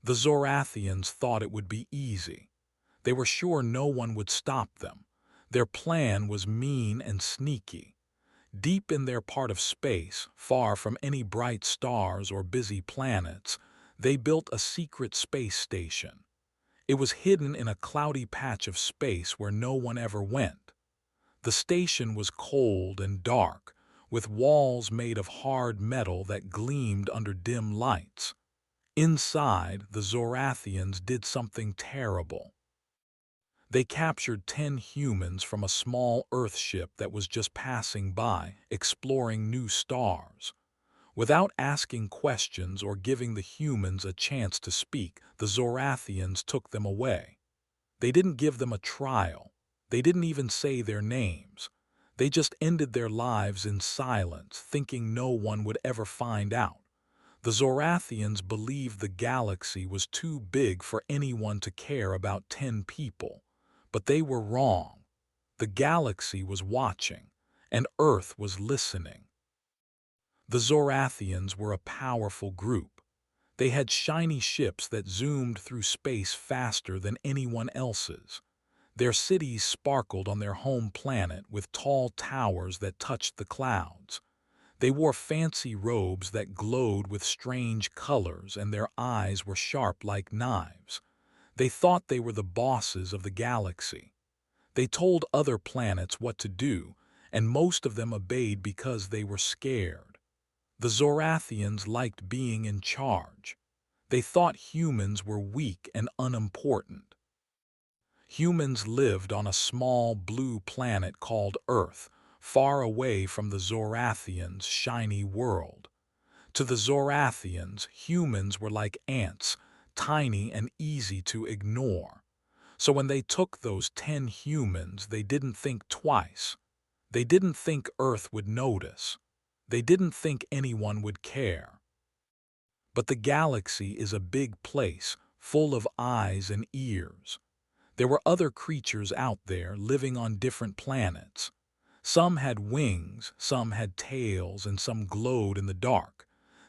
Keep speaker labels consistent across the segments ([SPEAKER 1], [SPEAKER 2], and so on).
[SPEAKER 1] The Zorathians thought it would be easy. They were sure no one would stop them. Their plan was mean and sneaky. Deep in their part of space, far from any bright stars or busy planets, they built a secret space station. It was hidden in a cloudy patch of space where no one ever went. The station was cold and dark, with walls made of hard metal that gleamed under dim lights. Inside, the Zorathians did something terrible. They captured 10 humans from a small Earth ship that was just passing by, exploring new stars. Without asking questions or giving the humans a chance to speak, the Zorathians took them away. They didn't give them a trial. They didn't even say their names. They just ended their lives in silence, thinking no one would ever find out. The Zorathians believed the galaxy was too big for anyone to care about 10 people. But they were wrong. The galaxy was watching, and Earth was listening. The Zorathians were a powerful group. They had shiny ships that zoomed through space faster than anyone else's. Their cities sparkled on their home planet with tall towers that touched the clouds. They wore fancy robes that glowed with strange colors, and their eyes were sharp like knives. They thought they were the bosses of the galaxy. They told other planets what to do, and most of them obeyed because they were scared. The Zorathians liked being in charge. They thought humans were weak and unimportant. Humans lived on a small blue planet called Earth, far away from the Zorathians' shiny world. To the Zorathians, humans were like ants, tiny and easy to ignore. So when they took those 10 humans, they didn't think twice. They didn't think Earth would notice. They didn't think anyone would care. But the galaxy is a big place, full of eyes and ears. There were other creatures out there living on different planets. Some had wings, some had tails, and some glowed in the dark.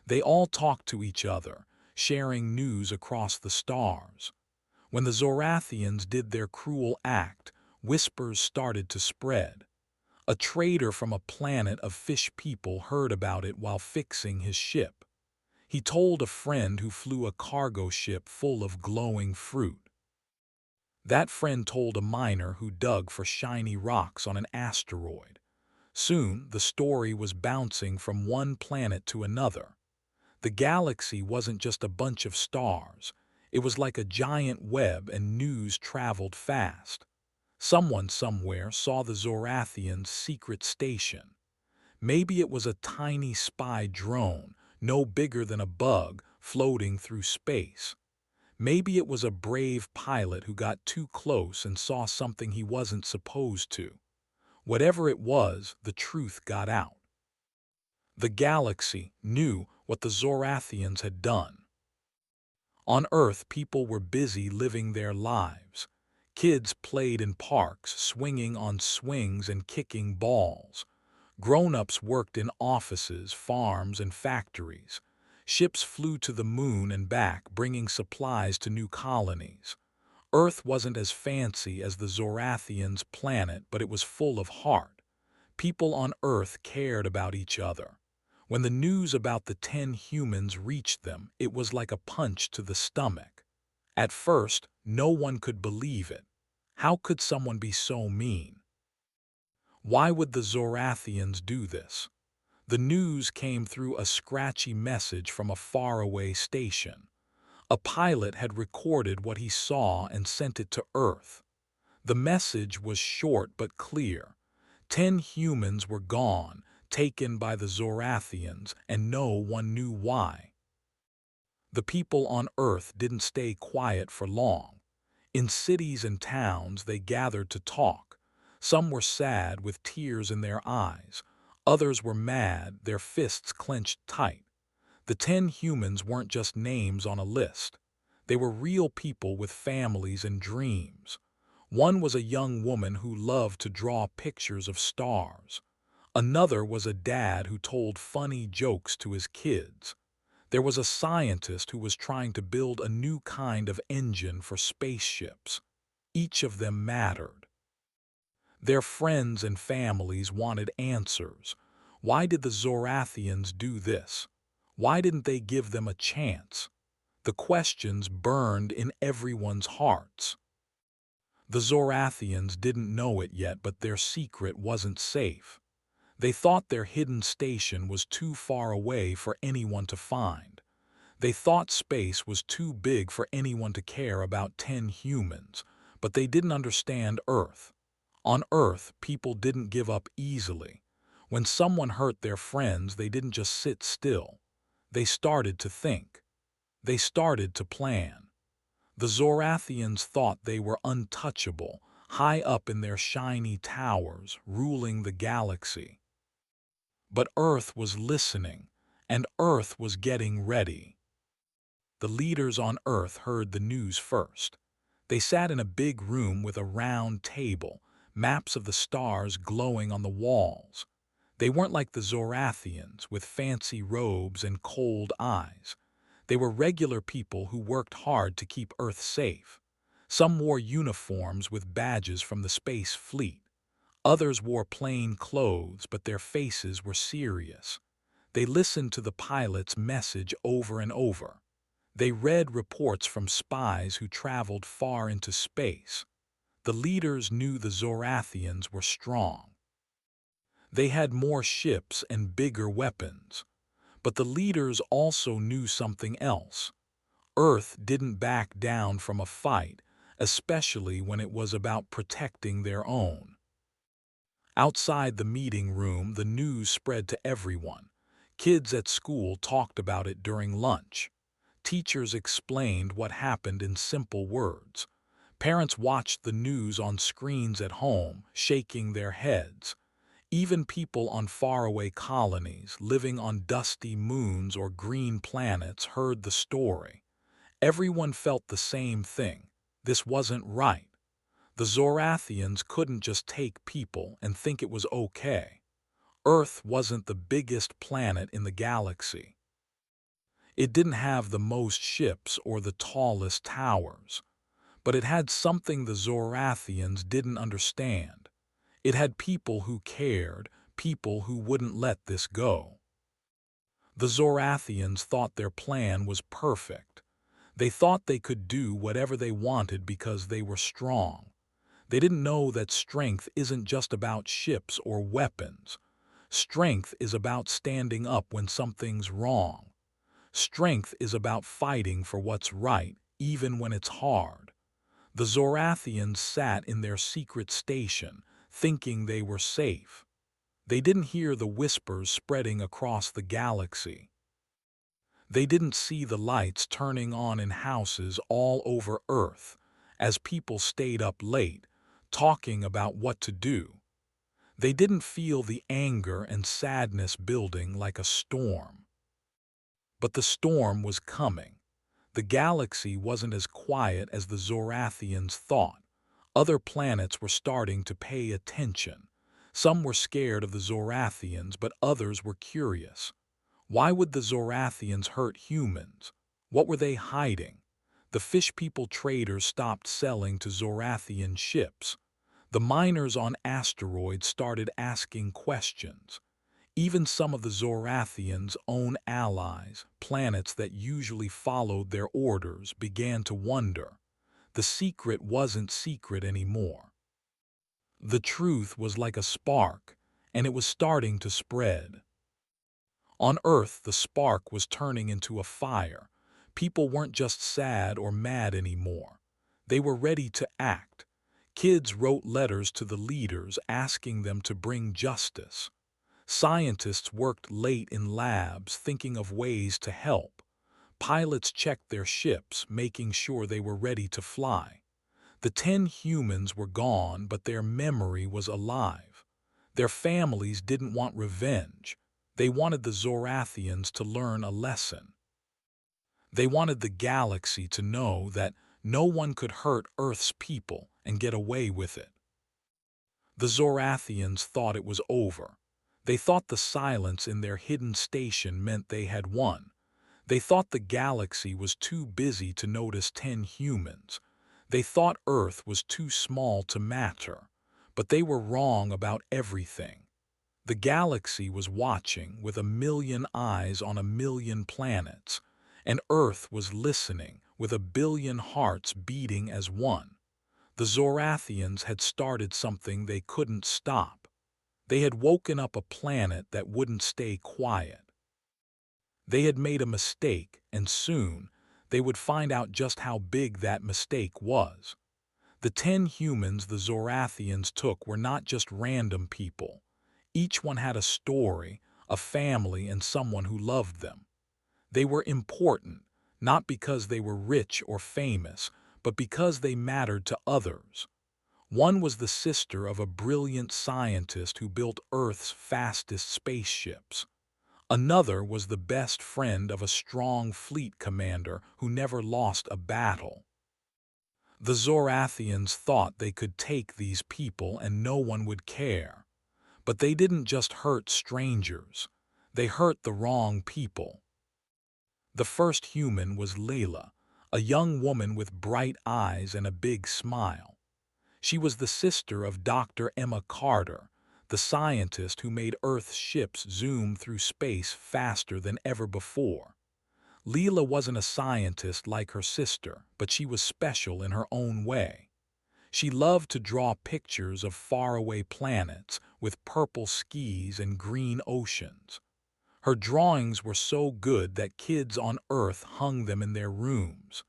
[SPEAKER 1] They all talked to each other, sharing news across the stars. When the Zorathians did their cruel act, whispers started to spread. A trader from a planet of fish people heard about it while fixing his ship. He told a friend who flew a cargo ship full of glowing fruit. That friend told a miner who dug for shiny rocks on an asteroid. Soon, the story was bouncing from one planet to another. The galaxy wasn't just a bunch of stars. It was like a giant web, and news traveled fast. Someone somewhere saw the Zorathians' secret station. Maybe it was a tiny spy drone, no bigger than a bug, floating through space. Maybe it was a brave pilot who got too close and saw something he wasn't supposed to. Whatever it was, the truth got out. The galaxy knew what the Zorathians had done. On Earth, people were busy living their lives. Kids played in parks, swinging on swings and kicking balls. Grown-ups worked in offices, farms, and factories. Ships flew to the moon and back, bringing supplies to new colonies. Earth wasn't as fancy as the Zorathians' planet, but it was full of heart. People on Earth cared about each other. When the news about the 10 humans reached them, it was like a punch to the stomach. At first, no one could believe it. How could someone be so mean? Why would the Zorathians do this? The news came through a scratchy message from a faraway station. A pilot had recorded what he saw and sent it to Earth. The message was short but clear. 10 humans were gone, taken by the Zorathians, and no one knew why. The people on Earth didn't stay quiet for long. In cities and towns, they gathered to talk. Some were sad with tears in their eyes. Others were mad, their fists clenched tight. The 10 humans weren't just names on a list. They were real people with families and dreams. One was a young woman who loved to draw pictures of stars. Another was a dad who told funny jokes to his kids. There was a scientist who was trying to build a new kind of engine for spaceships. Each of them mattered. Their friends and families wanted answers. Why did the Zorathians do this? Why didn't they give them a chance? The questions burned in everyone's hearts. The Zorathians didn't know it yet, but their secret wasn't safe. They thought their hidden station was too far away for anyone to find. They thought space was too big for anyone to care about 10 humans, but they didn't understand Earth. On Earth, people didn't give up easily. When someone hurt their friends, they didn't just sit still. They started to think. They started to plan. The Zorathians thought they were untouchable, high up in their shiny towers, ruling the galaxy. But Earth was listening, and Earth was getting ready. The leaders on Earth heard the news first. They sat in a big room with a round table, maps of the stars glowing on the walls. They weren't like the Zorathians, with fancy robes and cold eyes. They were regular people who worked hard to keep Earth safe. Some wore uniforms with badges from the space fleet. Others wore plain clothes, but their faces were serious. They listened to the pilot's message over and over. They read reports from spies who traveled far into space. The leaders knew the Zorathians were strong. They had more ships and bigger weapons. But the leaders also knew something else. Earth didn't back down from a fight, especially when it was about protecting their own. Outside the meeting room, the news spread to everyone. Kids at school talked about it during lunch. Teachers explained what happened in simple words. Parents watched the news on screens at home, shaking their heads. Even people on faraway colonies, living on dusty moons or green planets, heard the story. Everyone felt the same thing. This wasn't right. The Zorathians couldn't just take people and think it was okay. Earth wasn't the biggest planet in the galaxy. It didn't have the most ships or the tallest towers. But it had something the Zorathians didn't understand. It had people who cared, people who wouldn't let this go. The Zorathians thought their plan was perfect. They thought they could do whatever they wanted because they were strong. They didn't know that strength isn't just about ships or weapons. Strength is about standing up when something's wrong. Strength is about fighting for what's right, even when it's hard. The Zorathians sat in their secret station, thinking they were safe. They didn't hear the whispers spreading across the galaxy. They didn't see the lights turning on in houses all over Earth as people stayed up late, talking about what to do. They didn't feel the anger and sadness building like a storm. But the storm was coming. The galaxy wasn't as quiet as the Zorathians thought. Other planets were starting to pay attention. Some were scared of the Zorathians, but others were curious. Why would the Zorathians hurt humans? What were they hiding? The fish people traders stopped selling to Zorathian ships. The miners on asteroids started asking questions. Even some of the Zorathians' own allies, planets that usually followed their orders, began to wonder. The secret wasn't secret anymore. The truth was like a spark, and it was starting to spread. On Earth, the spark was turning into a fire. People weren't just sad or mad anymore. They were ready to act. Kids wrote letters to the leaders asking them to bring justice. Scientists worked late in labs thinking of ways to help. Pilots checked their ships, making sure they were ready to fly. The 10 humans were gone, but their memory was alive. Their families didn't want revenge. They wanted the Zorathians to learn a lesson. They wanted the galaxy to know that no one could hurt Earth's people and get away with it. The Zorathians thought it was over. They thought the silence in their hidden station meant they had won. They thought the galaxy was too busy to notice 10 humans. They thought Earth was too small to matter. But they were wrong about everything. The galaxy was watching with a million eyes on a million planets, and Earth was listening with a billion hearts beating as one. The Zorathians had started something they couldn't stop. They had woken up a planet that wouldn't stay quiet. They had made a mistake, and soon they would find out just how big that mistake was. The 10 humans the Zorathians took were not just random people. Each one had a story, a family, and someone who loved them. They were important, not because they were rich or famous, but because they mattered to others. One was the sister of a brilliant scientist who built Earth's fastest spaceships. Another was the best friend of a strong fleet commander who never lost a battle. The Zorathians thought they could take these people and no one would care. But they didn't just hurt strangers. They hurt the wrong people. The first human was Layla, a young woman with bright eyes and a big smile. She was the sister of Dr. Emma Carter, the scientist who made Earth's ships zoom through space faster than ever before. Leela wasn't a scientist like her sister, but she was special in her own way. She loved to draw pictures of faraway planets with purple skies and green oceans. Her drawings were so good that kids on Earth hung them in their rooms.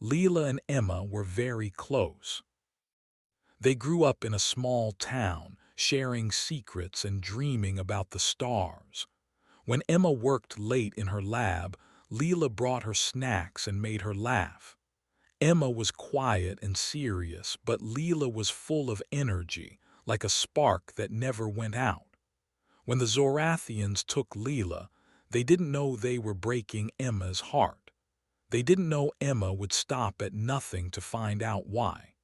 [SPEAKER 1] Leela and Emma were very close. They grew up in a small town, sharing secrets and dreaming about the stars. When Emma worked late in her lab, Leela brought her snacks and made her laugh. Emma was quiet and serious, but Leela was full of energy, like a spark that never went out. When the Zorathians took Leela, they didn't know they were breaking Emma's heart. They didn't know Emma would stop at nothing to find out why.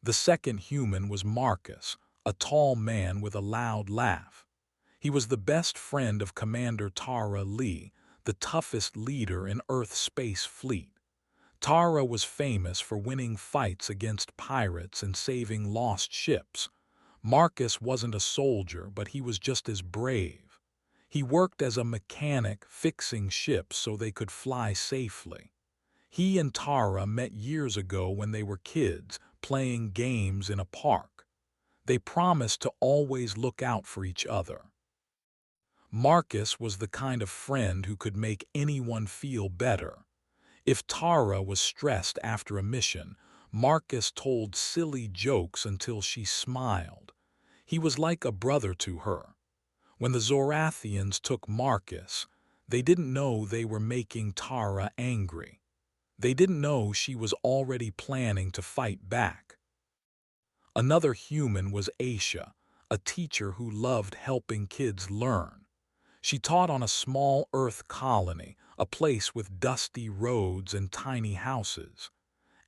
[SPEAKER 1] The second human was Marcus, a tall man with a loud laugh. He was the best friend of Commander Tara Lee, the toughest leader in Earth's space fleet. Tara was famous for winning fights against pirates and saving lost ships. Marcus wasn't a soldier, but he was just as brave. He worked as a mechanic fixing ships so they could fly safely. He and Tara met years ago when they were kids, playing games in a park. They promised to always look out for each other. Marcus was the kind of friend who could make anyone feel better. If Tara was stressed after a mission, Marcus told silly jokes until she smiled. He was like a brother to her. When the Zorathians took Marcus, they didn't know they were making Tara angry. They didn't know she was already planning to fight back. Another human was Aisha, a teacher who loved helping kids learn. She taught on a small Earth colony, a place with dusty roads and tiny houses.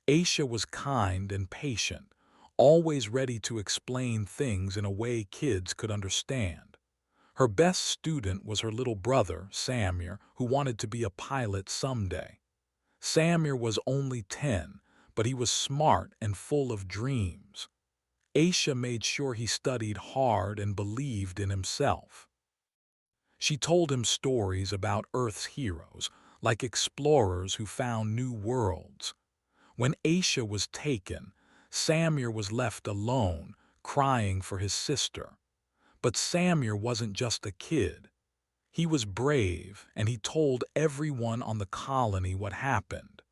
[SPEAKER 1] Aisha was kind and patient, always ready to explain things in a way kids could understand. Her best student was her little brother, Samir, who wanted to be a pilot someday. Samir was only 10, but he was smart and full of dreams. Aisha made sure he studied hard and believed in himself. She told him stories about Earth's heroes, like explorers who found new worlds. When Aisha was taken, Samir was left alone, crying for his sister. But Samir wasn't just a kid. He was brave, and he told everyone on the colony what happened.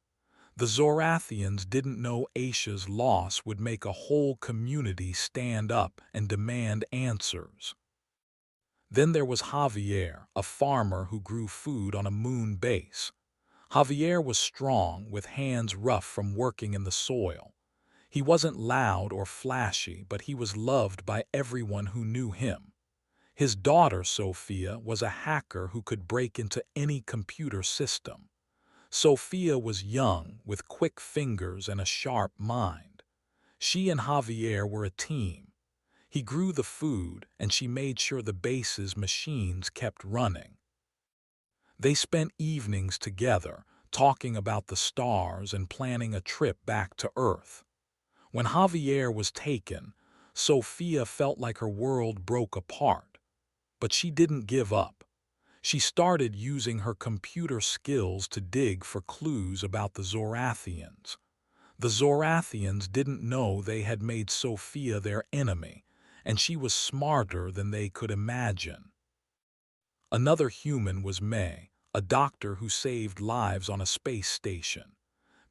[SPEAKER 1] The Zorathians didn't know Aisha's loss would make a whole community stand up and demand answers. Then there was Javier, a farmer who grew food on a moon base. Javier was strong, with hands rough from working in the soil. He wasn't loud or flashy, but he was loved by everyone who knew him. His daughter, Sophia, was a hacker who could break into any computer system. Sophia was young, with quick fingers and a sharp mind. She and Javier were a team. He grew the food, and she made sure the base's machines kept running. They spent evenings together, talking about the stars and planning a trip back to Earth. When Javier was taken, Sophia felt like her world broke apart. But she didn't give up. She started using her computer skills to dig for clues about the Zorathians. The Zorathians didn't know they had made Sophia their enemy, and she was smarter than they could imagine. Another human was May, a doctor who saved lives on a space station.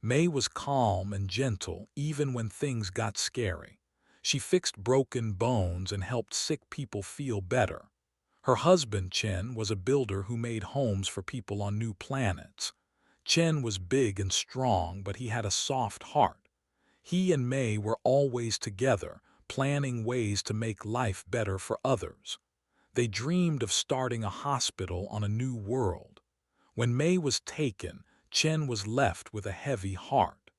[SPEAKER 1] May was calm and gentle even when things got scary. She fixed broken bones and helped sick people feel better. Her husband, Chen, was a builder who made homes for people on new planets. Chen was big and strong, but he had a soft heart. He and May were always together, planning ways to make life better for others. They dreamed of starting a hospital on a new world. When May was taken, Chen was left with a heavy heart.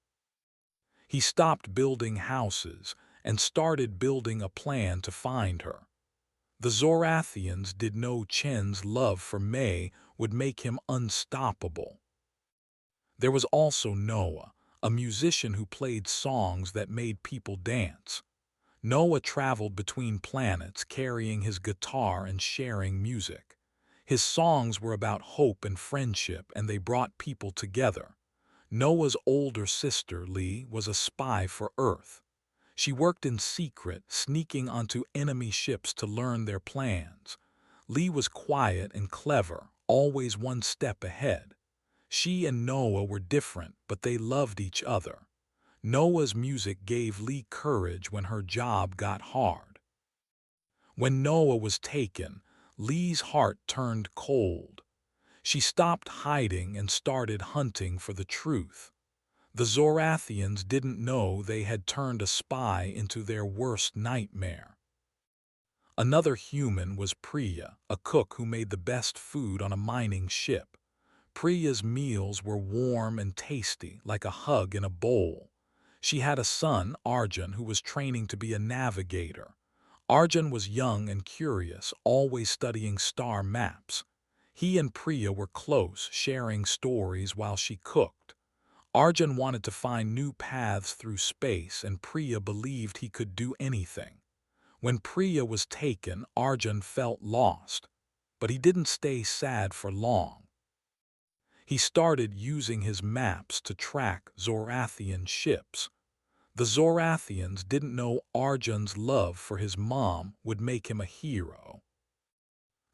[SPEAKER 1] He stopped building houses and started building a plan to find her. The Zorathians did know Chen's love for May would make him unstoppable. There was also Noah, a musician who played songs that made people dance. Noah traveled between planets carrying his guitar and sharing music. His songs were about hope and friendship, and they brought people together. Noah's older sister, Lee, was a spy for Earth. She worked in secret, sneaking onto enemy ships to learn their plans. Lee was quiet and clever, always one step ahead. She and Noah were different, but they loved each other. Noah's music gave Lee courage when her job got hard. When Noah was taken, Lee's heart turned cold. She stopped hiding and started hunting for the truth. The Zorathians didn't know they had turned a spy into their worst nightmare. Another human was Priya, a cook who made the best food on a mining ship. Priya's meals were warm and tasty, like a hug in a bowl. She had a son, Arjun, who was training to be a navigator. Arjun was young and curious, always studying star maps. He and Priya were close, sharing stories while she cooked. Arjun wanted to find new paths through space, and Priya believed he could do anything. When Priya was taken, Arjun felt lost, but he didn't stay sad for long. He started using his maps to track Zorathian ships. The Zorathians didn't know Arjun's love for his mom would make him a hero.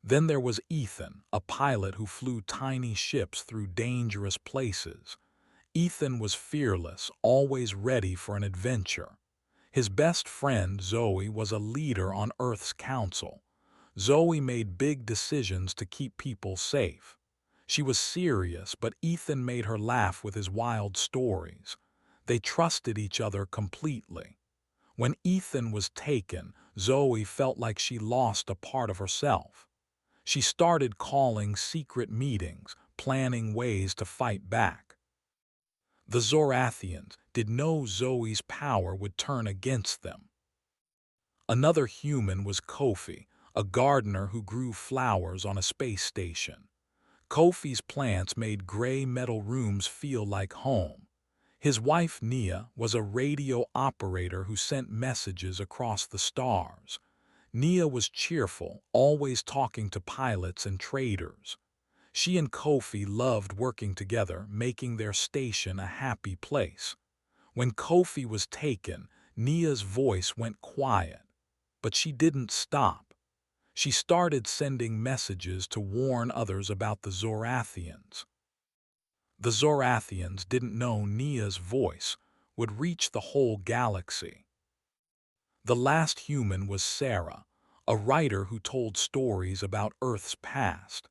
[SPEAKER 1] Then there was Ethan, a pilot who flew tiny ships through dangerous places. Ethan was fearless, always ready for an adventure. His best friend, Zoe, was a leader on Earth's council. Zoe made big decisions to keep people safe. She was serious, but Ethan made her laugh with his wild stories. They trusted each other completely. When Ethan was taken, Zoe felt like she lost a part of herself. She started calling secret meetings, planning ways to fight back. The Zorathians did know Zoe's power would turn against them. Another human was Kofi, a gardener who grew flowers on a space station. Kofi's plants made gray metal rooms feel like home. His wife, Nia, was a radio operator who sent messages across the stars. Nia was cheerful, always talking to pilots and traders. She and Kofi loved working together, making their station a happy place. When Kofi was taken, Nia's voice went quiet, but she didn't stop. She started sending messages to warn others about the Zorathians. The Zorathians didn't know Nia's voice would reach the whole galaxy. The last human was Sarah, a writer who told stories about Earth's past.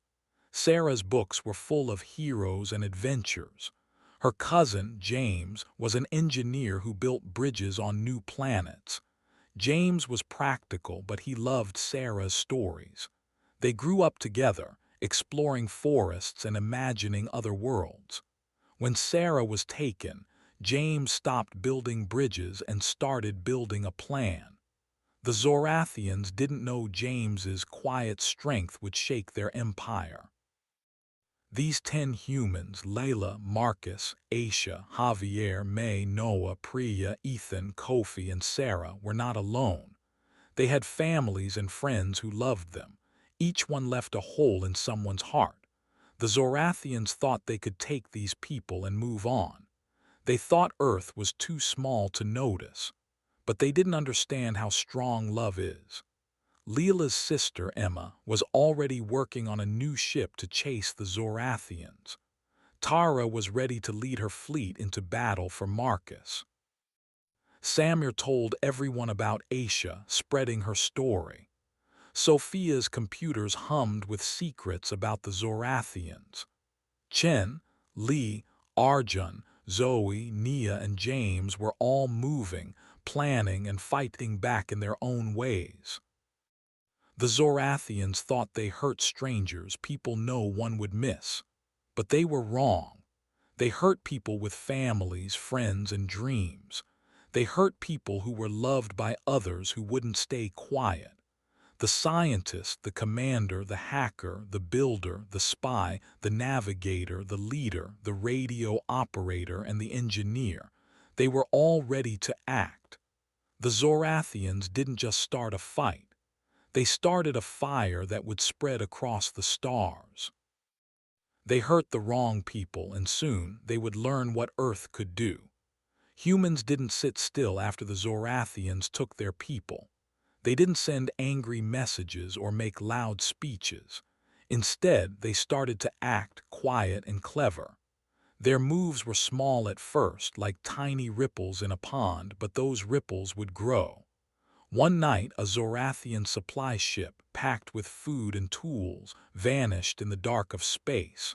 [SPEAKER 1] Sarah's books were full of heroes and adventures. Her cousin, James, was an engineer who built bridges on new planets. James was practical, but he loved Sarah's stories. They grew up together, exploring forests and imagining other worlds. When Sarah was taken, James stopped building bridges and started building a plan. The Zorathians didn't know James's quiet strength would shake their empire. These 10 humans, Layla, Marcus, Aisha, Javier, May, Noah, Priya, Ethan, Kofi, and Sarah, were not alone. They had families and friends who loved them. Each one left a hole in someone's heart. The Zorathians thought they could take these people and move on. They thought Earth was too small to notice, but they didn't understand how strong love is. Leela's sister, Emma, was already working on a new ship to chase the Zorathians. Tara was ready to lead her fleet into battle for Marcus. Samir told everyone about Aisha, spreading her story. Sophia's computers hummed with secrets about the Zorathians. Chen, Lee, Arjun, Zoe, Nia, and James were all moving, planning, and fighting back in their own ways. The Zorathians thought they hurt strangers, people no one would miss. But they were wrong. They hurt people with families, friends, and dreams. They hurt people who were loved by others who wouldn't stay quiet. The scientist, the commander, the hacker, the builder, the spy, the navigator, the leader, the radio operator, and the engineer, they were all ready to act. The Zorathians didn't just start a fight. They started a fire that would spread across the stars. They hurt the wrong people, and soon they would learn what Earth could do. Humans didn't sit still after the Zorathians took their people. They didn't send angry messages or make loud speeches. Instead, they started to act quiet and clever. Their moves were small at first, like tiny ripples in a pond, but those ripples would grow. One night, a Zorathian supply ship, packed with food and tools, vanished in the dark of space.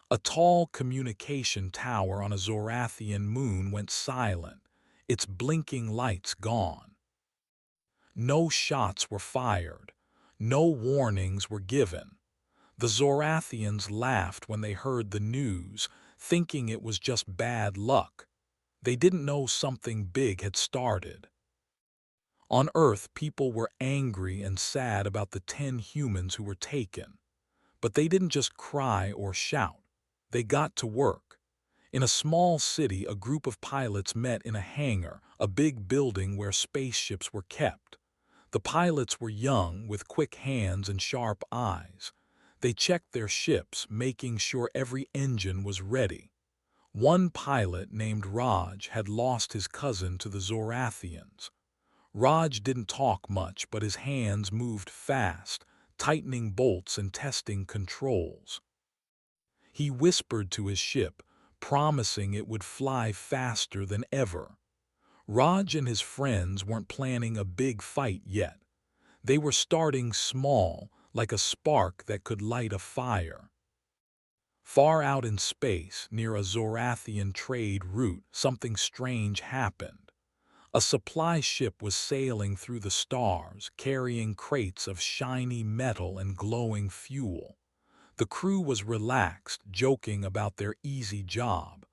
[SPEAKER 1] A tall communication tower on a Zorathian moon went silent, its blinking lights gone. No shots were fired. No warnings were given. The Zorathians laughed when they heard the news, thinking it was just bad luck. They didn't know something big had started. On Earth, people were angry and sad about the 10 humans who were taken. But they didn't just cry or shout. They got to work. In a small city, a group of pilots met in a hangar, a big building where spaceships were kept. The pilots were young, with quick hands and sharp eyes. They checked their ships, making sure every engine was ready. One pilot, named Raj, had lost his cousin to the Zorathians. Raj didn't talk much, but his hands moved fast, tightening bolts and testing controls. He whispered to his ship, promising it would fly faster than ever. Raj and his friends weren't planning a big fight yet. They were starting small, like a spark that could light a fire. Far out in space, near a Zorathian trade route, something strange happened. A supply ship was sailing through the stars, carrying crates of shiny metal and glowing fuel. The crew was relaxed, joking about their easy job.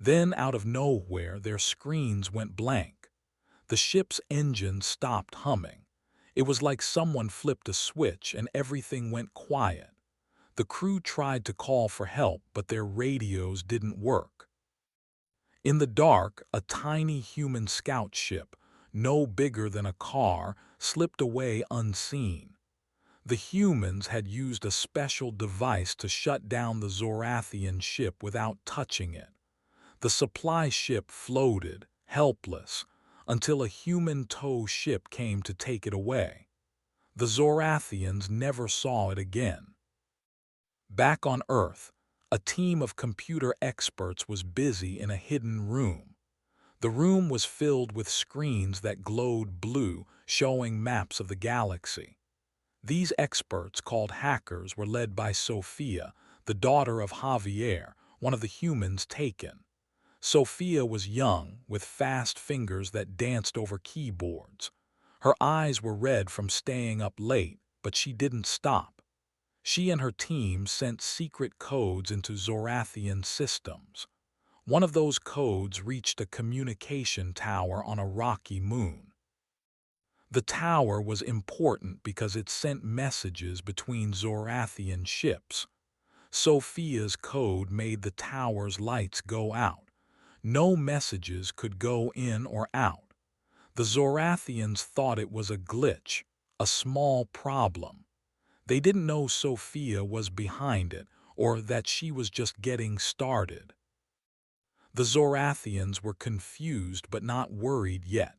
[SPEAKER 1] Then, out of nowhere, their screens went blank. The ship's engine stopped humming. It was like someone flipped a switch and everything went quiet. The crew tried to call for help, but their radios didn't work. In the dark, a tiny human scout ship, no bigger than a car, slipped away unseen. The humans had used a special device to shut down the Zorathian ship without touching it. The supply ship floated, helpless, until a human tow ship came to take it away. The Zorathians never saw it again. Back on Earth, a team of computer experts was busy in a hidden room. The room was filled with screens that glowed blue, showing maps of the galaxy. These experts, called hackers, were led by Sophia, the daughter of Javier, one of the humans taken. Sophia was young, with fast fingers that danced over keyboards. Her eyes were red from staying up late, but she didn't stop. She and her team sent secret codes into Zorathian systems. One of those codes reached a communication tower on a rocky moon. The tower was important because it sent messages between Zorathian ships. Sophia's code made the tower's lights go out. No messages could go in or out. The Zorathians thought it was a glitch, a small problem. They didn't know Sophia was behind it, or that she was just getting started. The Zorathians were confused but not worried yet.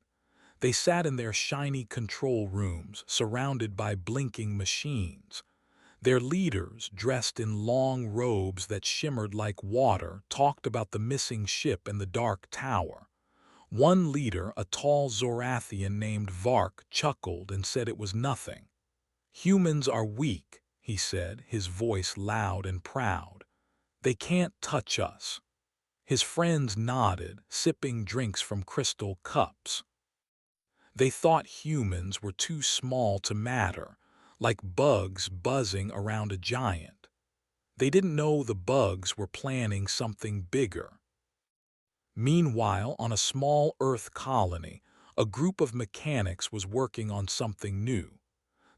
[SPEAKER 1] They sat in their shiny control rooms, surrounded by blinking machines. Their leaders, dressed in long robes that shimmered like water, talked about the missing ship and the dark tower. One leader, a tall Zorathian named Vark, chuckled and said it was nothing. "Humans are weak," he said, his voice loud and proud. "They can't touch us." His friends nodded, sipping drinks from crystal cups. They thought humans were too small to matter, like bugs buzzing around a giant. They didn't know the bugs were planning something bigger. Meanwhile, on a small Earth colony, a group of mechanics was working on something new.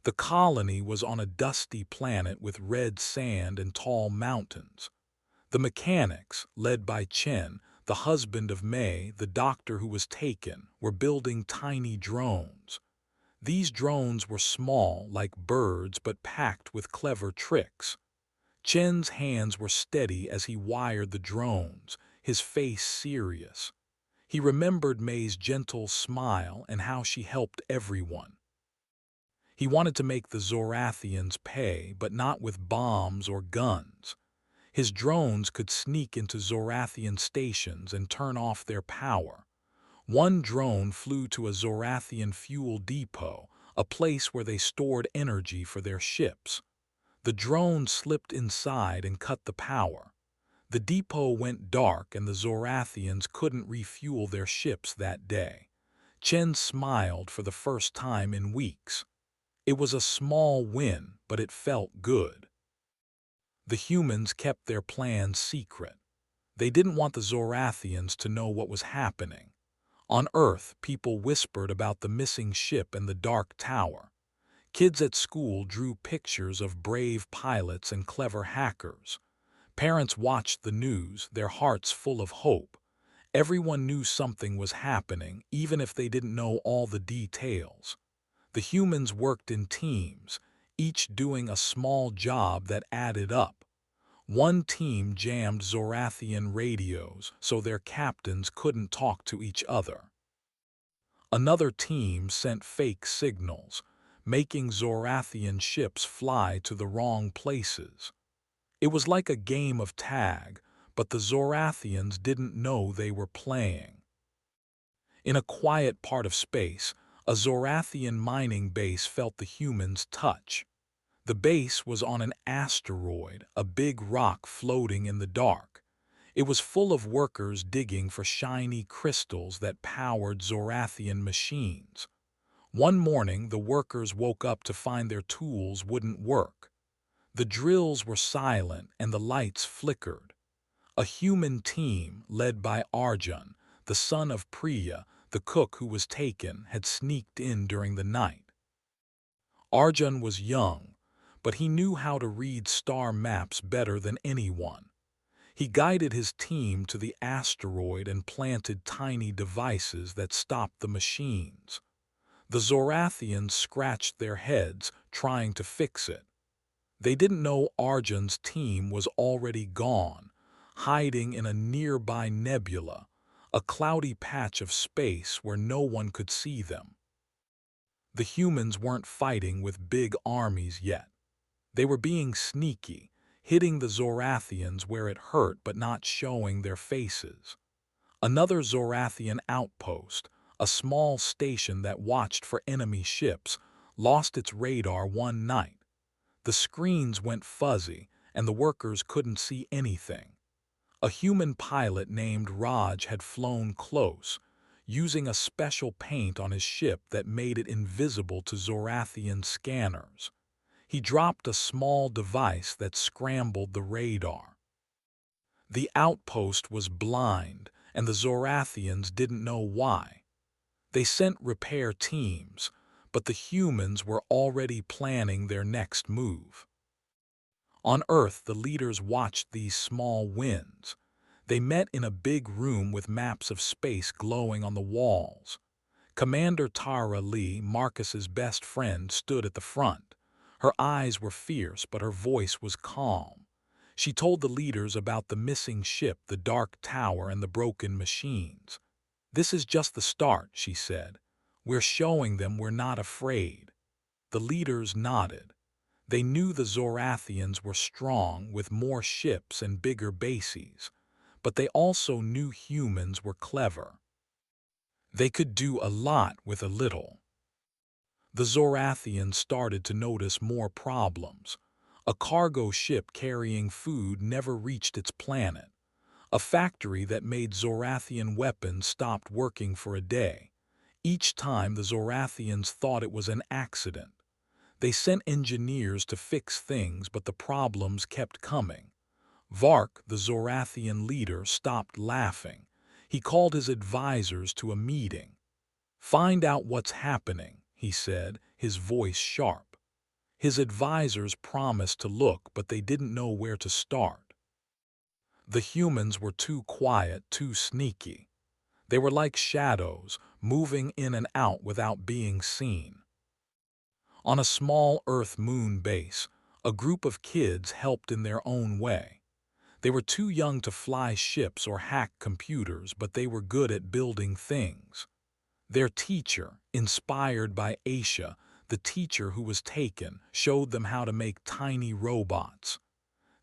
[SPEAKER 1] The colony was on a dusty planet with red sand and tall mountains. The mechanics, led by Chen, the husband of Mei, the doctor who was taken, were building tiny drones. These drones were small, like birds, but packed with clever tricks. Chen's hands were steady as he wired the drones, his face serious. He remembered Mei's gentle smile and how she helped everyone. He wanted to make the Zorathians pay, but not with bombs or guns. His drones could sneak into Zorathian stations and turn off their power. One drone flew to a Zorathian fuel depot, a place where they stored energy for their ships. The drone slipped inside and cut the power. The depot went dark and the Zorathians couldn't refuel their ships that day. Chen smiled for the first time in weeks. It was a small win, but it felt good. The humans kept their plans secret. They didn't want the Zorathians to know what was happening. On Earth, people whispered about the missing ship and the dark tower. Kids at school drew pictures of brave pilots and clever hackers. Parents watched the news, their hearts full of hope. Everyone knew something was happening, even if they didn't know all the details. The humans worked in teams, each doing a small job that added up. One team jammed Zorathian radios so their captains couldn't talk to each other. Another team sent fake signals, making Zorathian ships fly to the wrong places. It was like a game of tag, but the Zorathians didn't know they were playing. In a quiet part of space, a Zorathian mining base felt the humans' touch. The base was on an asteroid, a big rock floating in the dark. It was full of workers digging for shiny crystals that powered Zorathian machines. One morning, the workers woke up to find their tools wouldn't work. The drills were silent and the lights flickered. A human team, led by Arjun, the son of Priya, the cook who was taken, had sneaked in during the night. Arjun was young, but he knew how to read star maps better than anyone. He guided his team to the asteroid and planted tiny devices that stopped the machines. The Zorathians scratched their heads, trying to fix it. They didn't know Arjun's team was already gone, hiding in a nearby nebula, a cloudy patch of space where no one could see them. The humans weren't fighting with big armies yet. They were being sneaky, hitting the Zorathians where it hurt but not showing their faces. Another Zorathian outpost, a small station that watched for enemy ships, lost its radar one night. The screens went fuzzy, and the workers couldn't see anything. A human pilot named Raj had flown close, using a special paint on his ship that made it invisible to Zorathian scanners. He dropped a small device that scrambled the radar. The outpost was blind, and the Zorathians didn't know why. They sent repair teams, but the humans were already planning their next move. On Earth, the leaders watched these small wins. They met in a big room with maps of space glowing on the walls. Commander Tara Lee, Marcus's best friend, stood at the front. Her eyes were fierce, but her voice was calm. She told the leaders about the missing ship, the Dark Tower, and the broken machines. "This is just the start," she said. "We're showing them we're not afraid." The leaders nodded. They knew the Zorathians were strong, with more ships and bigger bases, but they also knew humans were clever. They could do a lot with a little. The Zorathians started to notice more problems. A cargo ship carrying food never reached its planet. A factory that made Zorathian weapons stopped working for a day. Each time the Zorathians thought it was an accident. They sent engineers to fix things, but the problems kept coming. Vark, the Zorathian leader, stopped laughing. He called his advisors to a meeting. "Find out what's happening," he said, his voice sharp. His advisors promised to look, but they didn't know where to start. The humans were too quiet, too sneaky. They were like shadows, moving in and out without being seen. On a small Earth-Moon base, a group of kids helped in their own way. They were too young to fly ships or hack computers, but they were good at building things. Their teacher, inspired by Aisha, the teacher who was taken, showed them how to make tiny robots.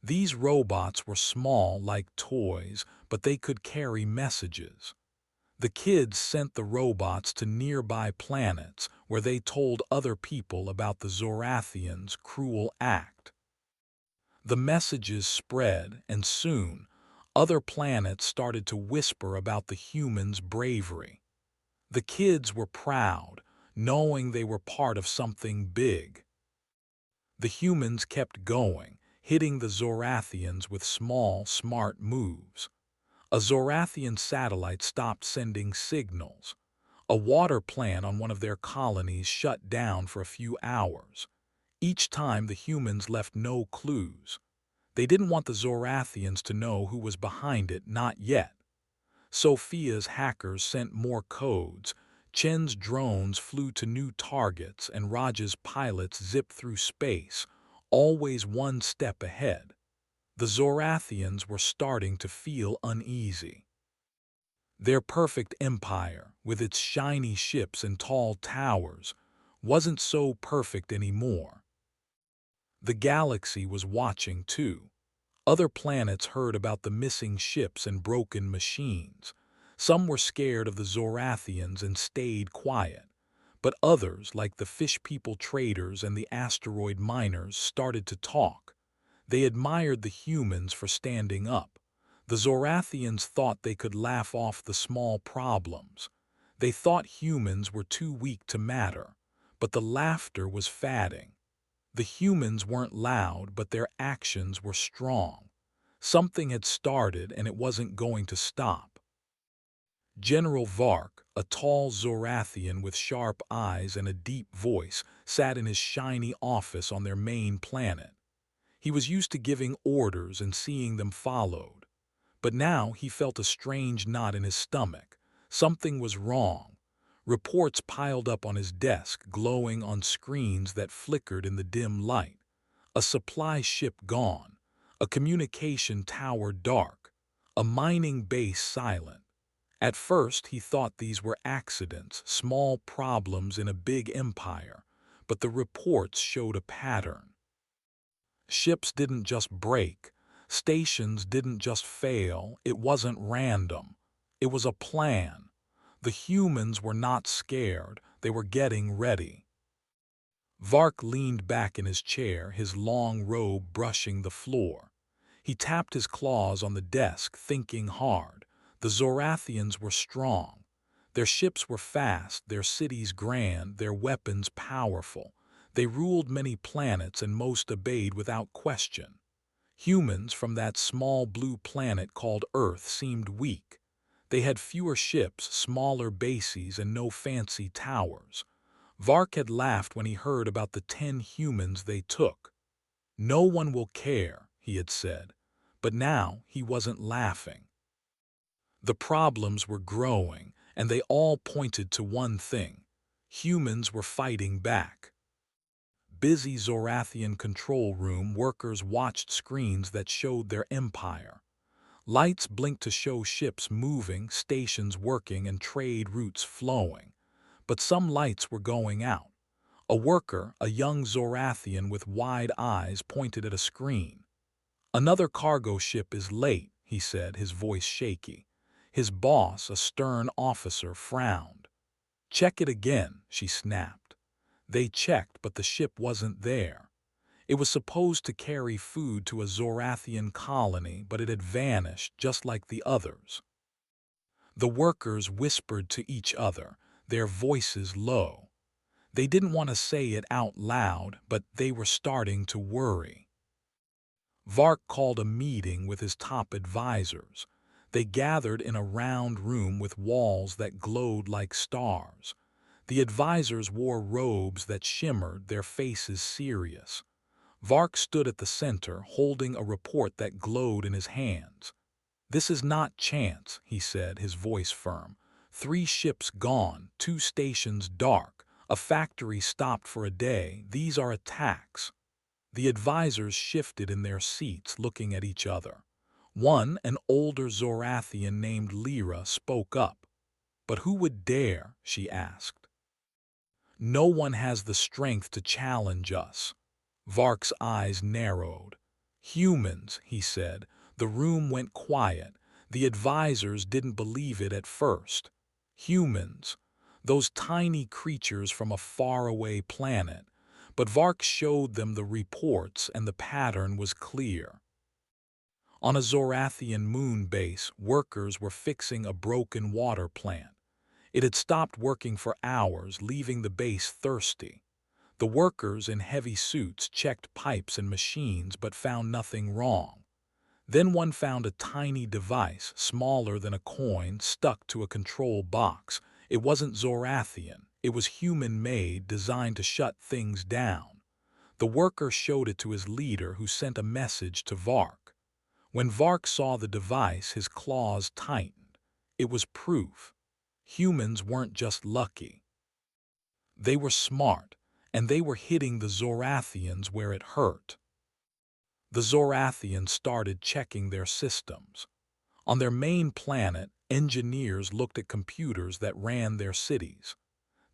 [SPEAKER 1] These robots were small like toys, but they could carry messages. The kids sent the robots to nearby planets where they told other people about the Zorathians' cruel act. The messages spread, and soon, other planets started to whisper about the humans' bravery. The kids were proud, knowing they were part of something big. The humans kept going, hitting the Zorathians with small, smart moves. A Zorathian satellite stopped sending signals. A water plant on one of their colonies shut down for a few hours. Each time the humans left no clues. They didn't want the Zorathians to know who was behind it, not yet. Sophia's hackers sent more codes, Chen's drones flew to new targets, and Raj's pilots zipped through space, always one step ahead. The Zorathians were starting to feel uneasy. Their perfect empire, with its shiny ships and tall towers, wasn't so perfect anymore. The galaxy was watching too. Other planets heard about the missing ships and broken machines. Some were scared of the Zorathians and stayed quiet, but others, like the fish people traders and the asteroid miners, started to talk. They admired the humans for standing up. The Zorathians thought they could laugh off the small problems. They thought humans were too weak to matter, but the laughter was fading. The humans weren't loud, but their actions were strong. Something had started and it wasn't going to stop. General Vark, a tall Zorathian with sharp eyes and a deep voice, sat in his shiny office on their main planet. He was used to giving orders and seeing them followed. But now he felt a strange knot in his stomach. Something was wrong. Reports piled up on his desk, glowing on screens that flickered in the dim light. A supply ship gone, a communication tower dark, a mining base silent. At first he thought these were accidents, small problems in a big empire, but the reports showed a pattern. Ships didn't just break, stations didn't just fail, it wasn't random. It was a plan. The humans were not scared, they were getting ready. Vark leaned back in his chair, his long robe brushing the floor. He tapped his claws on the desk, thinking hard. The Zorathians were strong. Their ships were fast, their cities grand, their weapons powerful. They ruled many planets and most obeyed without question. Humans from that small blue planet called Earth seemed weak. They had fewer ships, smaller bases, and no fancy towers. Vark had laughed when he heard about the 10 humans they took. "No one will care," he had said, but now he wasn't laughing. The problems were growing, and they all pointed to one thing: humans were fighting back. Busy Zorathian control room workers watched screens that showed their empire. Lights blinked to show ships moving, stations working, and trade routes flowing. But some lights were going out. A worker, a young Zorathian with wide eyes, pointed at a screen. "Another cargo ship is late," he said, his voice shaky. His boss, a stern officer, frowned. "Check it again," she snapped. They checked, but the ship wasn't there. It was supposed to carry food to a Zorathian colony, but it had vanished just like the others. The workers whispered to each other, their voices low. They didn't want to say it out loud, but they were starting to worry. Vark called a meeting with his top advisors. They gathered in a round room with walls that glowed like stars. The advisors wore robes that shimmered, their faces serious. Vark stood at the center, holding a report that glowed in his hands. "This is not chance," he said, his voice firm. "3 ships gone, 2 stations dark, a factory stopped for a day. These are attacks." The advisors shifted in their seats, looking at each other. One, an older Zorathian named Lyra, spoke up. "But who would dare?" she asked. "No one has the strength to challenge us." Vark's eyes narrowed. "Humans," he said. The room went quiet. The advisors didn't believe it at first. Humans. Those tiny creatures from a faraway planet. But Vark showed them the reports, and the pattern was clear. On a Zorathian moon base, workers were fixing a broken water plant. It had stopped working for hours, leaving the base thirsty. The workers in heavy suits checked pipes and machines but found nothing wrong. Then one found a tiny device, smaller than a coin, stuck to a control box. It wasn't Zorathian. It was human-made, designed to shut things down. The worker showed it to his leader, who sent a message to Vark. When Vark saw the device, his claws tightened. It was proof. Humans weren't just lucky. They were smart, and they were hitting the Zorathians where it hurt. The Zorathians started checking their systems. On their main planet, engineers looked at computers that ran their cities.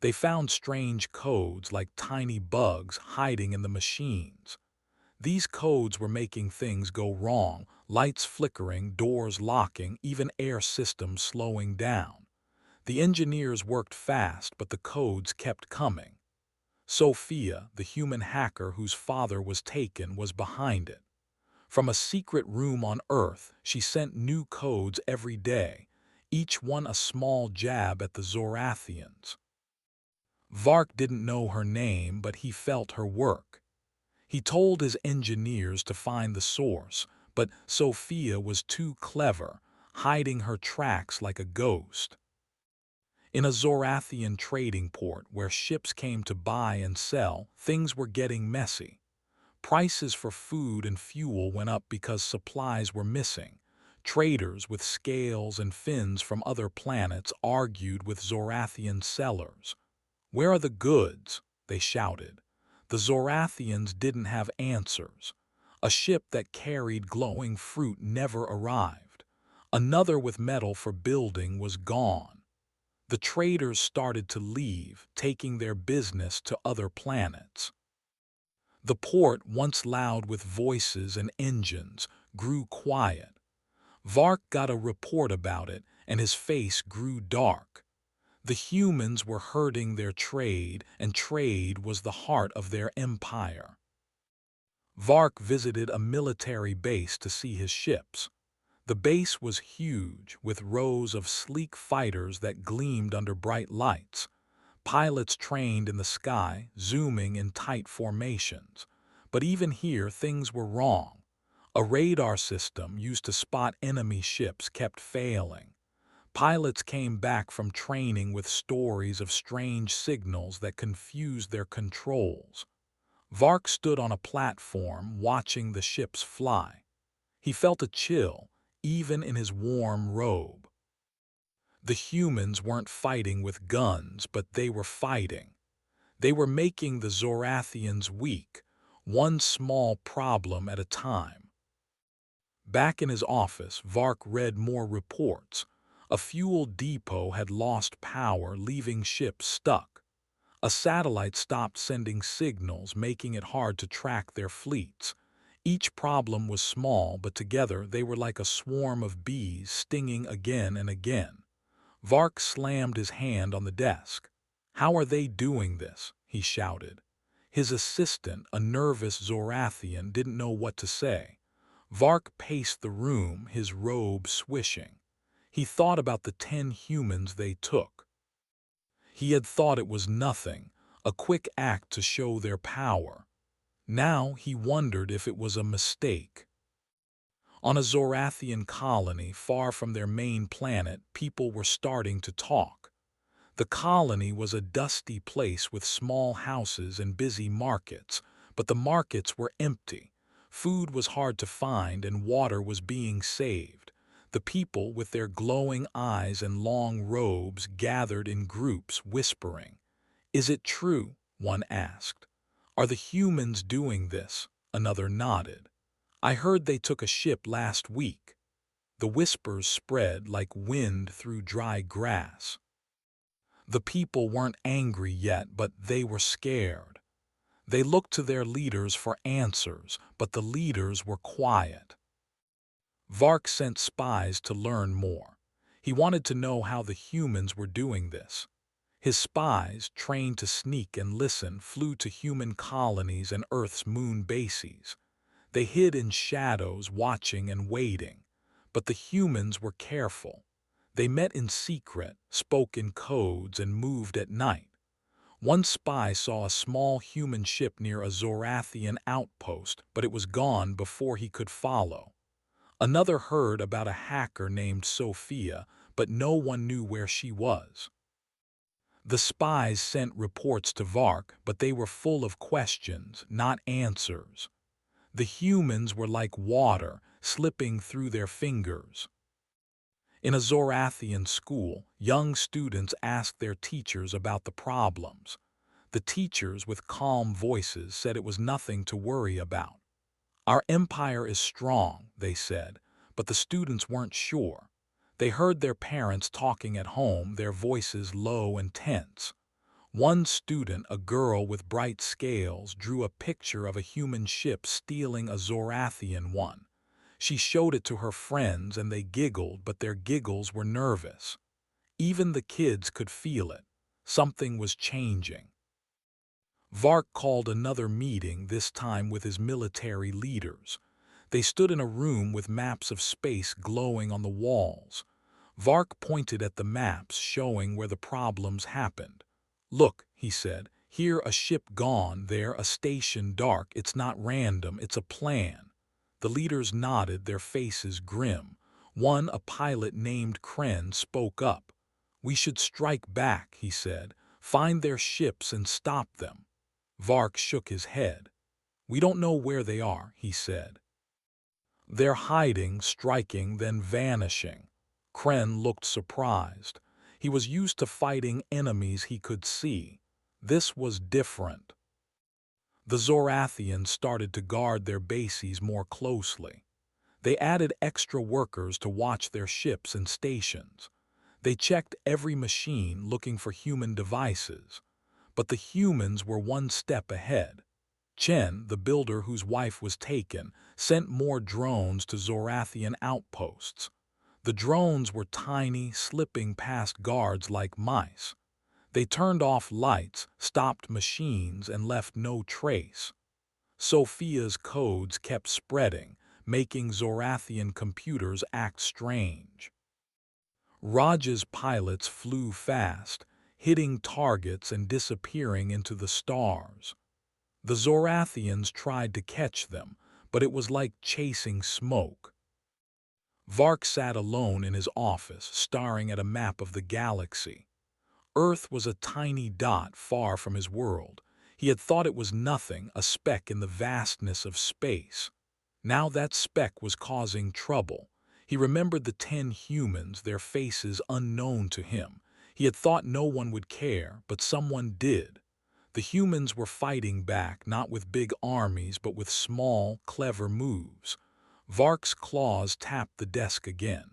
[SPEAKER 1] They found strange codes like tiny bugs hiding in the machines. These codes were making things go wrong, lights flickering, doors locking, even air systems slowing down. The engineers worked fast, but the codes kept coming. Sophia, the human hacker whose father was taken, was behind it. From a secret room on Earth, she sent new codes every day, each one a small jab at the Zorathians. Vark didn't know her name, but he felt her work. He told his engineers to find the source, but Sophia was too clever, hiding her tracks like a ghost. In a Zorathian trading port where ships came to buy and sell, things were getting messy. Prices for food and fuel went up because supplies were missing. Traders with scales and fins from other planets argued with Zorathian sellers. "Where are the goods?" they shouted. The Zorathians didn't have answers. A ship that carried glowing fruit never arrived. Another with metal for building was gone. The traders started to leave, taking their business to other planets. The port, once loud with voices and engines, grew quiet. Vark got a report about it, and his face grew dark. The humans were hurting their trade, and trade was the heart of their empire. Vark visited a military base to see his ships. The base was huge, with rows of sleek fighters that gleamed under bright lights. Pilots trained in the sky, zooming in tight formations. But even here, things were wrong. A radar system used to spot enemy ships kept failing. Pilots came back from training with stories of strange signals that confused their controls. Vark stood on a platform watching the ships fly. He felt a chill, even in his warm robe. The humans weren't fighting with guns, but they were fighting. They were making the Zorathians weak, one small problem at a time. Back in his office, Vark read more reports. A fuel depot had lost power, leaving ships stuck. A satellite stopped sending signals, making it hard to track their fleets. Each problem was small, but together they were like a swarm of bees stinging again and again. Vark slammed his hand on the desk. "How are they doing this?" he shouted. His assistant, a nervous Zorathian, didn't know what to say. Vark paced the room, his robe swishing. He thought about the 10 humans they took. He had thought it was nothing, a quick act to show their power. Now he wondered if it was a mistake. On a Zorathian colony far from their main planet, people were starting to talk. The colony was a dusty place with small houses and busy markets, but the markets were empty. Food was hard to find and water was being saved. The people, with their glowing eyes and long robes, gathered in groups, whispering. "Is it true?" one asked. "Are the humans doing this?" Another nodded. "I heard they took a ship last week." The whispers spread like wind through dry grass. The people weren't angry yet, but they were scared. They looked to their leaders for answers, but the leaders were quiet. Vark sent spies to learn more. He wanted to know how the humans were doing this. His spies, trained to sneak and listen, flew to human colonies and Earth's moon bases. They hid in shadows, watching and waiting. But the humans were careful. They met in secret, spoke in codes, and moved at night. One spy saw a small human ship near a Zorathian outpost, but it was gone before he could follow. Another heard about a hacker named Sophia, but no one knew where she was. The spies sent reports to Vark, but they were full of questions, not answers. The humans were like water, slipping through their fingers. In a Zorathian school, young students asked their teachers about the problems. The teachers, with calm voices, said it was nothing to worry about. "Our empire is strong," they said, but the students weren't sure. They heard their parents talking at home, their voices low and tense. One student, a girl with bright scales, drew a picture of a human ship stealing a Zorathian one. She showed it to her friends and they giggled, but their giggles were nervous. Even the kids could feel it. Something was changing. Vark called another meeting, this time with his military leaders. They stood in a room with maps of space glowing on the walls. Vark pointed at the maps, showing where the problems happened. "Look," he said, "here a ship gone, there a station dark. It's not random, it's a plan." The leaders nodded, their faces grim. One, a pilot named Kren, spoke up. "We should strike back," he said. "Find their ships and stop them." Vark shook his head. "We don't know where they are," he said. "They're hiding, striking, then vanishing." Kren looked surprised. He was used to fighting enemies he could see. This was different. The Zorathians started to guard their bases more closely. They added extra workers to watch their ships and stations. They checked every machine, looking for human devices. But the humans were one step ahead. Chen, the builder whose wife was taken, sent more drones to Zorathian outposts. The drones were tiny, slipping past guards like mice. They turned off lights, stopped machines, and left no trace. Sophia's codes kept spreading, making Zorathian computers act strange. Raj's pilots flew fast, hitting targets and disappearing into the stars. The Zorathians tried to catch them, but it was like chasing smoke. Vark sat alone in his office, staring at a map of the galaxy. Earth was a tiny dot far from his world. He had thought it was nothing, a speck in the vastness of space. Now that speck was causing trouble. He remembered the 10 humans, their faces unknown to him. He had thought no one would care, but someone did. The humans were fighting back, not with big armies, but with small, clever moves. Vark's claws tapped the desk again.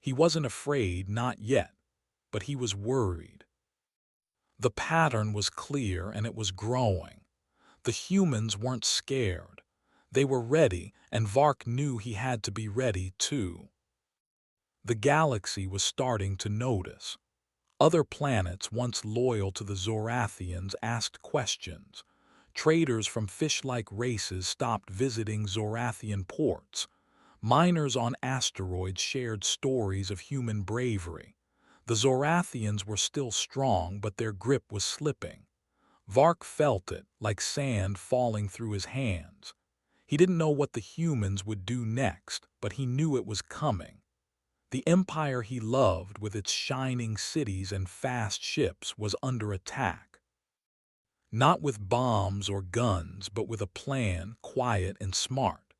[SPEAKER 1] He wasn't afraid, not yet, but he was worried. The pattern was clear, and it was growing. The humans weren't scared. They were ready, and Vark knew he had to be ready too. The galaxy was starting to notice. Other planets, once loyal to the Zorathians, asked questions. Traders from fish-like races stopped visiting Zorathian ports. Miners on asteroids shared stories of human bravery. The Zorathians were still strong, but their grip was slipping. Vark felt it, like sand falling through his hands. He didn't know what the humans would do next, but he knew it was coming. The empire he loved, with its shining cities and fast ships, was under attack. Not with bombs or guns, but with a plan, quiet and smart.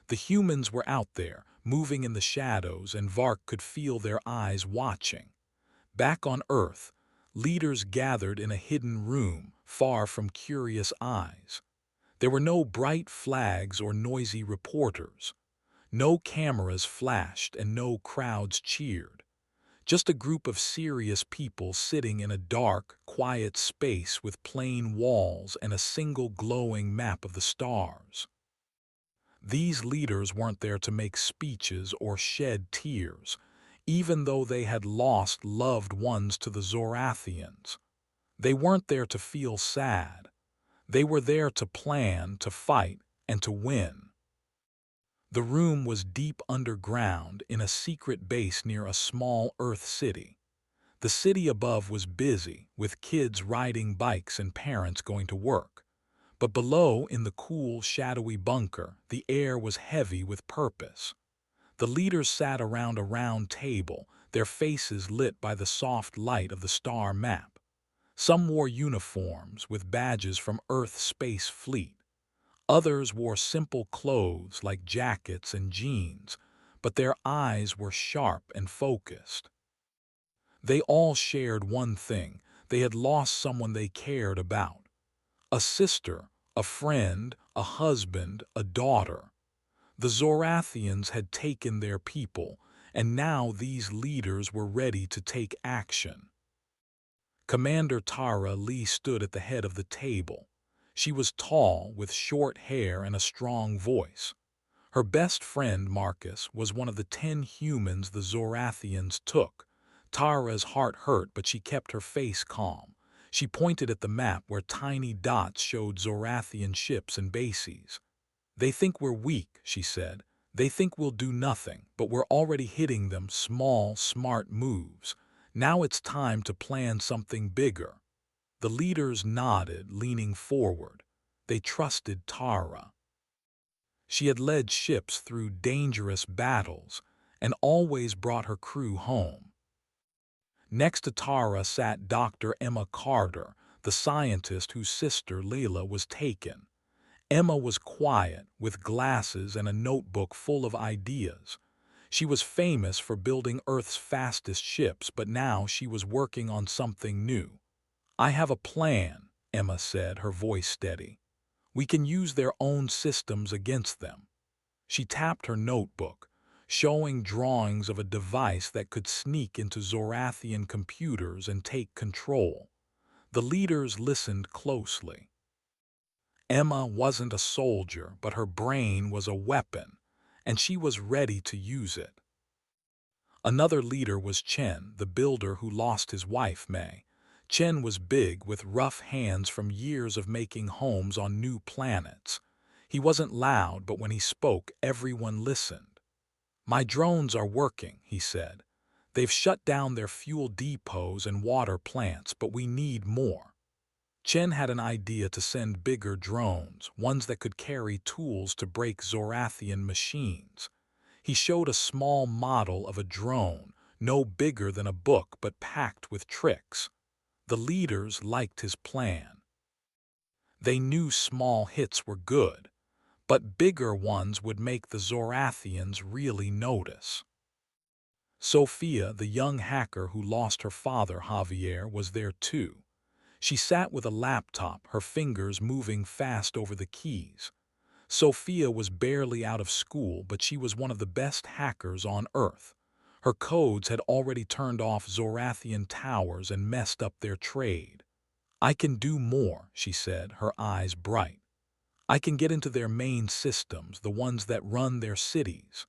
[SPEAKER 1] The humans were out there, moving in the shadows, and Vark could feel their eyes watching. Back on Earth, leaders gathered in a hidden room, far from curious eyes. There were no bright flags or noisy reporters. No cameras flashed and no crowds cheered. Just a group of serious people sitting in a dark, quiet space with plain walls and a single glowing map of the stars. These leaders weren't there to make speeches or shed tears, even though they had lost loved ones to the Zorathians. They weren't there to feel sad. They were there to plan, to fight, and to win. The room was deep underground in a secret base near a small Earth city. The city above was busy, with kids riding bikes and parents going to work. But below, in the cool, shadowy bunker, the air was heavy with purpose. The leaders sat around a round table, their faces lit by the soft light of the star map. Some wore uniforms with badges from Earth's space fleet. Others wore simple clothes like jackets and jeans, but their eyes were sharp and focused. They all shared one thing: they had lost someone they cared about. A sister, a friend, a husband, a daughter. The Zorathians had taken their people, and now these leaders were ready to take action. Commander Tara Lee stood at the head of the table. She was tall, with short hair and a strong voice. Her best friend, Marcus, was one of the 10 humans the Zorathians took. Tara's heart hurt, but she kept her face calm. She pointed at the map where tiny dots showed Zorathian ships and bases. "They think we're weak," she said. "They think we'll do nothing, but we're already hitting them, small, smart moves. Now it's time to plan something bigger." The leaders nodded, leaning forward. They trusted Tara. She had led ships through dangerous battles and always brought her crew home. Next to Tara sat Dr. Emma Carter, the scientist whose sister Layla was taken. Emma was quiet, with glasses and a notebook full of ideas. She was famous for building Earth's fastest ships, but now she was working on something new. "I have a plan," Emma said, her voice steady. "We can use their own systems against them." She tapped her notebook, showing drawings of a device that could sneak into Zorathian computers and take control. The leaders listened closely. Emma wasn't a soldier, but her brain was a weapon, and she was ready to use it. Another leader was Chen, the builder who lost his wife, May. Chen was big, with rough hands from years of making homes on new planets. He wasn't loud, but when he spoke, everyone listened. "My drones are working," he said. "They've shut down their fuel depots and water plants, but we need more." Chen had an idea to send bigger drones, ones that could carry tools to break Zorathian machines. He showed a small model of a drone, no bigger than a book but packed with tricks. The leaders liked his plan. They knew small hits were good, but bigger ones would make the Zorathians really notice. Sophia, the young hacker who lost her father, Javier, was there too. She sat with a laptop, her fingers moving fast over the keys. Sophia was barely out of school, but she was one of the best hackers on Earth. Her codes had already turned off Zorathian towers and messed up their trade. "I can do more," she said, her eyes bright. "I can get into their main systems, the ones that run their cities."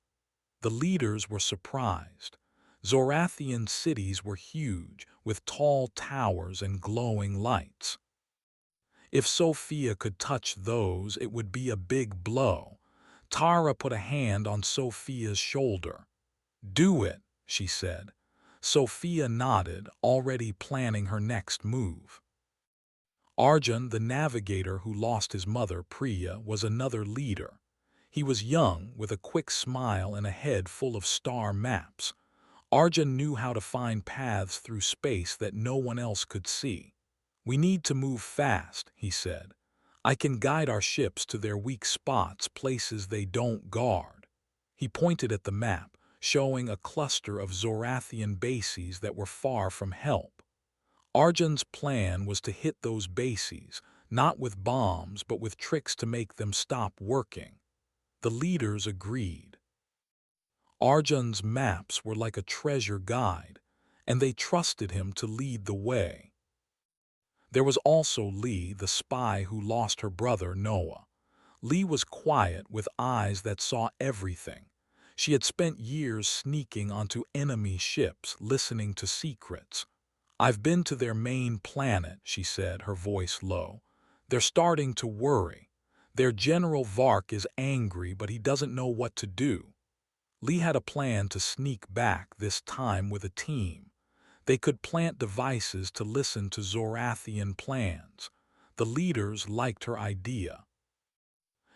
[SPEAKER 1] The leaders were surprised. Zorathian cities were huge, with tall towers and glowing lights. If Sophia could touch those, it would be a big blow. Tara put a hand on Sophia's shoulder. "Do it," she said. Sophia nodded, already planning her next move. Arjun, the navigator who lost his mother, Priya, was another leader. He was young, with a quick smile and a head full of star maps. Arjun knew how to find paths through space that no one else could see. "We need to move fast," he said. "I can guide our ships to their weak spots, places they don't guard." He pointed at the map, showing a cluster of Zorathian bases that were far from help. Arjun's plan was to hit those bases, not with bombs, but with tricks to make them stop working. The leaders agreed. Arjun's maps were like a treasure guide, and they trusted him to lead the way. There was also Lee, the spy who lost her brother, Noah. Lee was quiet, with eyes that saw everything. She had spent years sneaking onto enemy ships, listening to secrets. "I've been to their main planet," she said, her voice low. "They're starting to worry. Their General Vark is angry, but he doesn't know what to do." Lee had a plan to sneak back, this time with a team. They could plant devices to listen to Zorathian plans. The leaders liked her idea.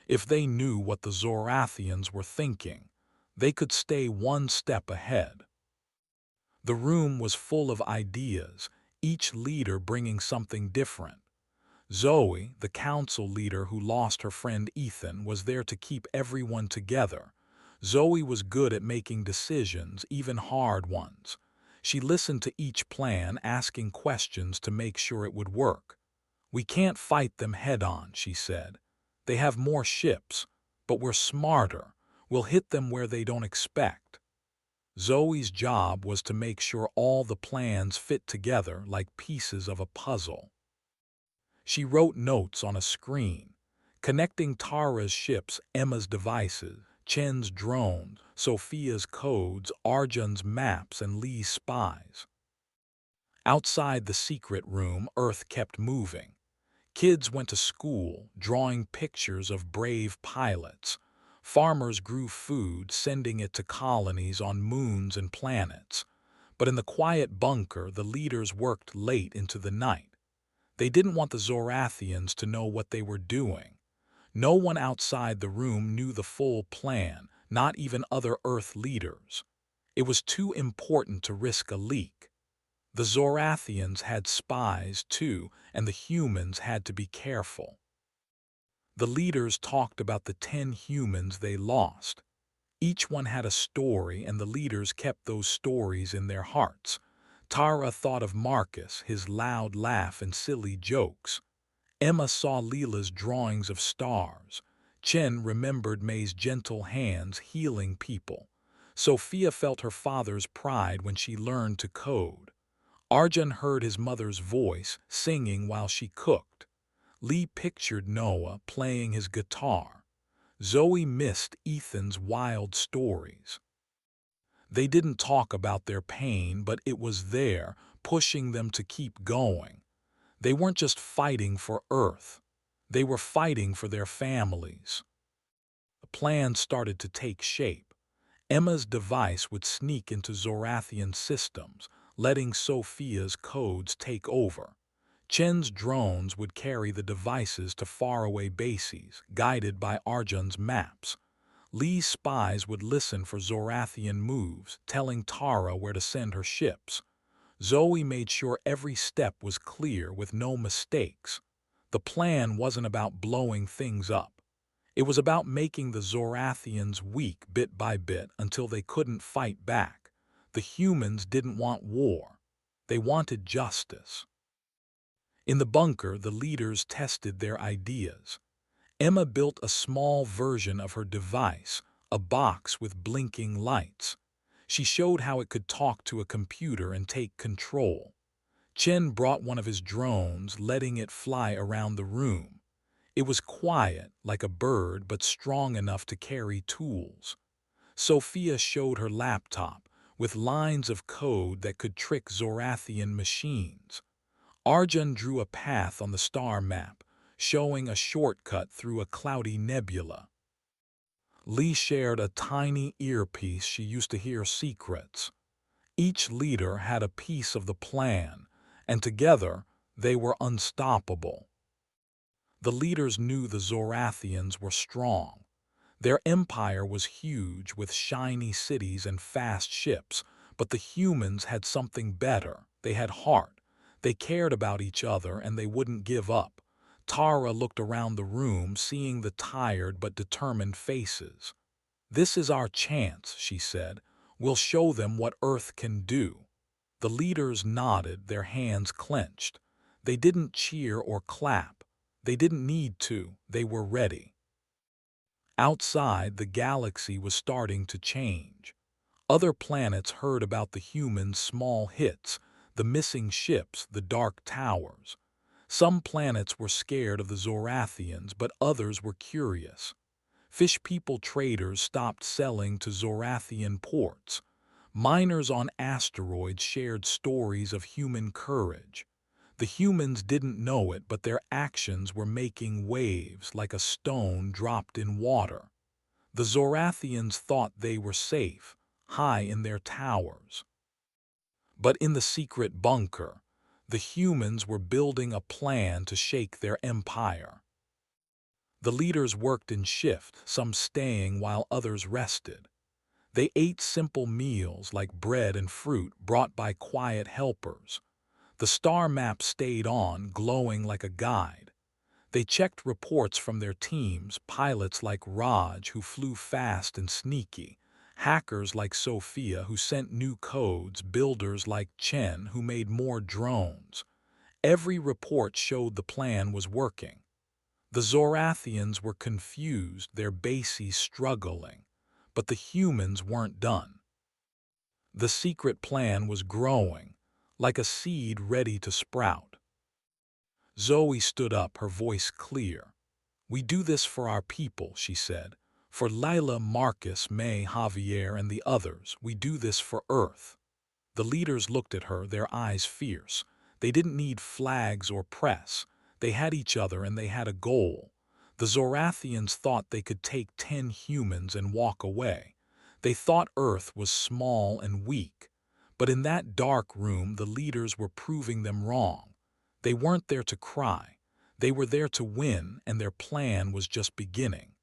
[SPEAKER 1] If they knew what the Zorathians were thinking, they could stay one step ahead. The room was full of ideas, each leader bringing something different. Zoe, the council leader who lost her friend Ethan, was there to keep everyone together. Zoe was good at making decisions, even hard ones. She listened to each plan, asking questions to make sure it would work. "We can't fight them head-on," she said. "They have more ships, but we're smarter. We'll hit them where they don't expect." Zoe's job was to make sure all the plans fit together like pieces of a puzzle. She wrote notes on a screen, connecting Tara's ships, Emma's devices, Chen's drone, Sophia's codes, Arjun's maps, and Lee's spies. Outside the secret room, Earth kept moving. Kids went to school, drawing pictures of brave pilots. Farmers grew food, sending it to colonies on moons and planets. But in the quiet bunker, the leaders worked late into the night. They didn't want the Zorathians to know what they were doing. No one outside the room knew the full plan, not even other Earth leaders. It was too important to risk a leak. The Zorathians had spies too, and the humans had to be careful. The leaders talked about the 10 humans they lost. Each one had a story, and the leaders kept those stories in their hearts. Tara thought of Marcus, his loud laugh and silly jokes. Emma saw Leela's drawings of stars. Chen remembered May's gentle hands healing people. Sophia felt her father's pride when she learned to code. Arjun heard his mother's voice, singing while she cooked. Lee pictured Noah playing his guitar. Zoe missed Ethan's wild stories. They didn't talk about their pain, but it was there, pushing them to keep going. They weren't just fighting for Earth. They were fighting for their families. The plan started to take shape. Emma's device would sneak into Zorathian systems, letting Sophia's codes take over. Chen's drones would carry the devices to faraway bases, guided by Arjun's maps. Lee's spies would listen for Zorathian moves, telling Tara where to send her ships. Zoe made sure every step was clear with no mistakes. The plan wasn't about blowing things up. It was about making the Zorathians weak bit by bit until they couldn't fight back. The humans didn't want war. They wanted justice. In the bunker, the leaders tested their ideas. Emma built a small version of her device, a box with blinking lights. She showed how it could talk to a computer and take control. Chen brought one of his drones, letting it fly around the room. It was quiet, like a bird, but strong enough to carry tools. Sophia showed her laptop, with lines of code that could trick Zorathian machines. Arjun drew a path on the star map, showing a shortcut through a cloudy nebula. Lee shared a tiny earpiece she used to hear secrets. Each leader had a piece of the plan, and together they were unstoppable. The leaders knew the Zorathians were strong. Their empire was huge with shiny cities and fast ships, but the humans had something better. They had heart. They cared about each other and they wouldn't give up. Tara looked around the room, seeing the tired but determined faces. "This is our chance," she said. "We'll show them what Earth can do." The leaders nodded, their hands clenched. They didn't cheer or clap. They didn't need to. They were ready. Outside, the galaxy was starting to change. Other planets heard about the humans' small hits, the missing ships, the dark towers. Some planets were scared of the Zorathians, but others were curious. Fish people traders stopped selling to Zorathian ports. Miners on asteroids shared stories of human courage. The humans didn't know it, but their actions were making waves like a stone dropped in water. The Zorathians thought they were safe, high in their towers. But in the secret bunker, the humans were building a plan to shake their empire. The leaders worked in shift, some staying while others rested. They ate simple meals like bread and fruit brought by quiet helpers. The star map stayed on, glowing like a guide. They checked reports from their teams, pilots like Raj who flew fast and sneaky, hackers like Sophia who sent new codes, builders like Chen who made more drones. Every report showed the plan was working. The Zorathians were confused, their bases struggling, but the humans weren't done. The secret plan was growing, like a seed ready to sprout. Zoe stood up, her voice clear. "We do this for our people," she said. "For Lila, Marcus, May, Javier, and the others. We do this for Earth." The leaders looked at her, their eyes fierce. They didn't need flags or press. They had each other and they had a goal. The Zorathians thought they could take 10 humans and walk away. They thought Earth was small and weak. But in that dark room, the leaders were proving them wrong. They weren't there to cry. They were there to win, and their plan was just beginning.